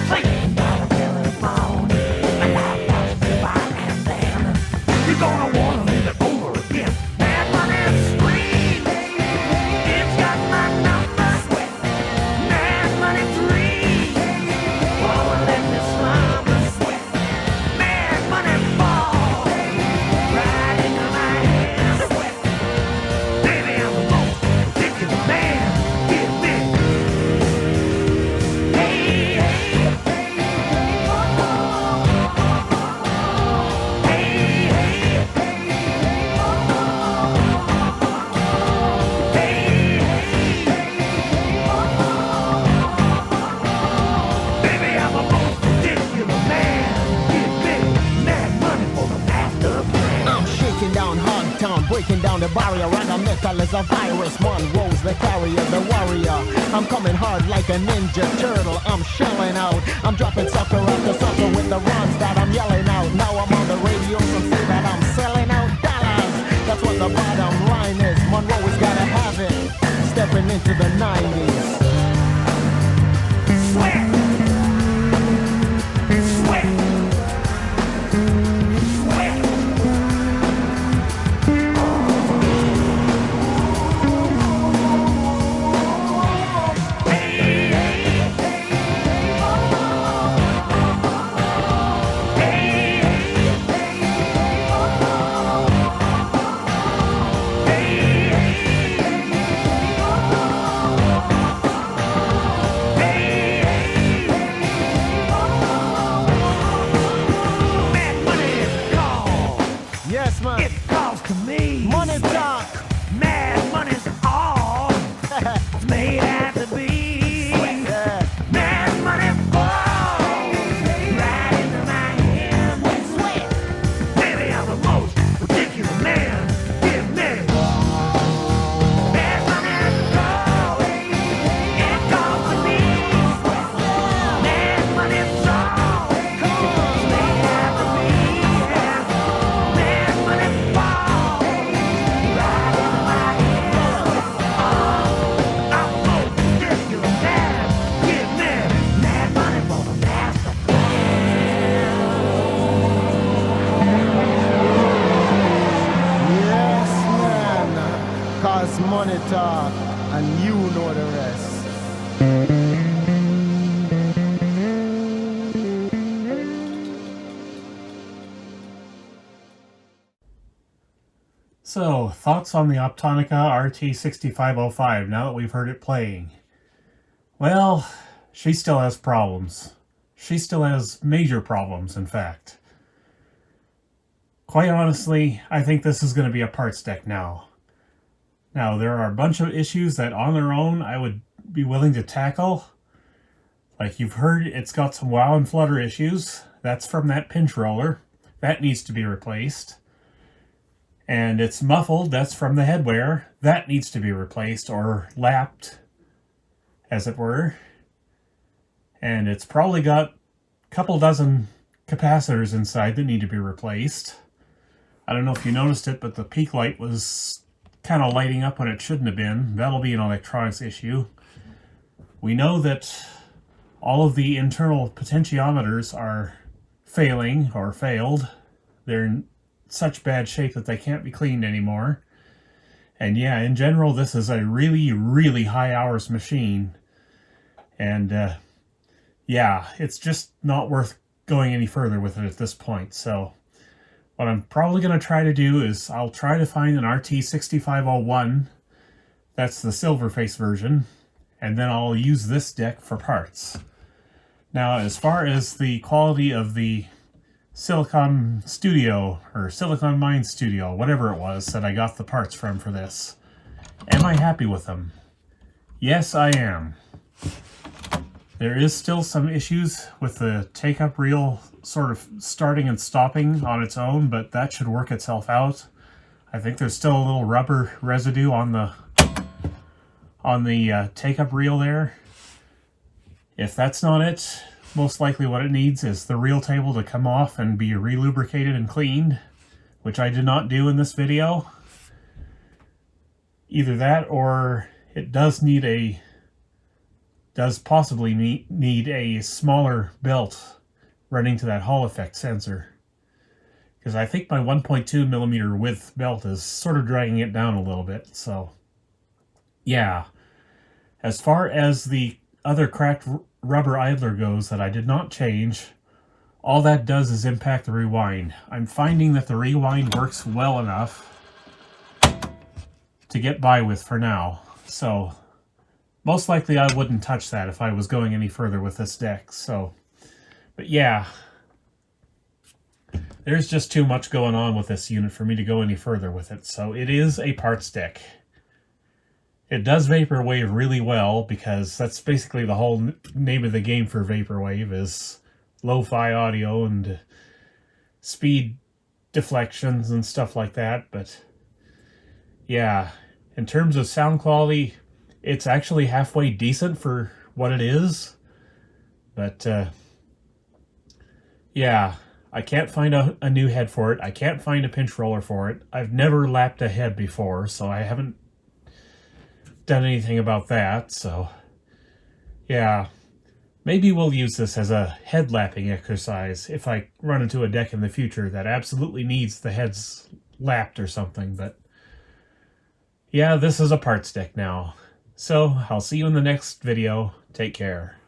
Thinking about a telephone, a life lost goodbye, and then you're gonna wanna live it over again. Mad money scream, it's got my number. Mad money dream, won't let me slumber. Mad money fall, right into my hands. Baby, I'm the most ridiculous man. Give me. Hey, hey, baby, I'm the most ridiculous man. Give me mad money for the master plan. I'm shaking down Hogtown, breaking down the barrier. Ragga metal is a virus. Munroe's the carrier, the warrior. I'm coming hard like a ninja turtle. I'm shelling out. I'm dropping sucker after sucker with the runs that I'm yelling out. Now I'm on the radio, some say that I'm selling out dollars. That's what the bottom line is. Munroe has gotta have it. Stepping into the 90s. Sweat. Sweat. Sweat. Yes, man. It calls to me. Money talk. Mad money's all it's made out to be. Yeah. Mad money falls right into my hand. Maybe I'm the most ridiculous man. Give me mad money calls. It calls to me. Mad money's all it's made out to be. Mad money falls right into my hand. I'm the most ridiculous man. Give me mad money for the master Yes, man. Cause money talk, and you know the rest. So, thoughts on the Optonica RT-6505 now that we've heard it playing? Well, she still has problems. She still has major problems, in fact. Quite honestly, I think this is going to be a parts deck now. Now, there are a bunch of issues that on their own I would be willing to tackle. Like you've heard, it's got some wow and flutter issues. That's from that pinch roller. That needs to be replaced. And it's muffled, that's from the headwear. That needs to be replaced or lapped, as it were. And it's probably got a couple dozen capacitors inside that need to be replaced. I don't know if you noticed it, but the peak light was kind of lighting up when it shouldn't have been. That'll be an electronics issue. We know that all of the internal potentiometers are failing or failed. They're in such bad shape that they can't be cleaned anymore. And yeah, in general, this is a really, really high hours machine. And yeah, it's just not worth going any further with it at this point. So what I'm probably going to try to do is I'll try to find an RT-6501. That's the silver face version. And then I'll use this deck for parts. Now, as far as the quality of the Silicon Studio, or Silicon Mind Studio, whatever it was that I got the parts from for this, am I happy with them? Yes, I am. There is still some issues with the take-up reel sort of starting and stopping on its own, but that should work itself out. I think there's still a little rubber residue on the take-up reel there. If that's not it, most likely what it needs is the reel table to come off and be re-lubricated and cleaned, which I did not do in this video. Either that, or it does possibly need a smaller belt running to that Hall effect sensor. Because I think my 1.2 millimeter width belt is sort of dragging it down a little bit, so yeah. As far as the other cracked rubber idler goes that I did not change, all that does is impact the rewind. I'm finding that the rewind works well enough to get by with for now. So most likely I wouldn't touch that if I was going any further with this deck. So, but yeah, there's just too much going on with this unit for me to go any further with it. So it is a parts deck. It does vaporwave really well, because that's basically the whole name of the game for vaporwave, is lo-fi audio and speed deflections and stuff like that. But yeah, in terms of sound quality, it's actually halfway decent for what it is. But yeah, I can't find a new head for it. I can't find a pinch roller for it. I've never lapped a head before, so I haven't done anything about that. So, yeah. Maybe we'll use this as a head lapping exercise if I run into a deck in the future that absolutely needs the heads lapped or something. But, yeah, this is a parts deck now. So, I'll see you in the next video. Take care.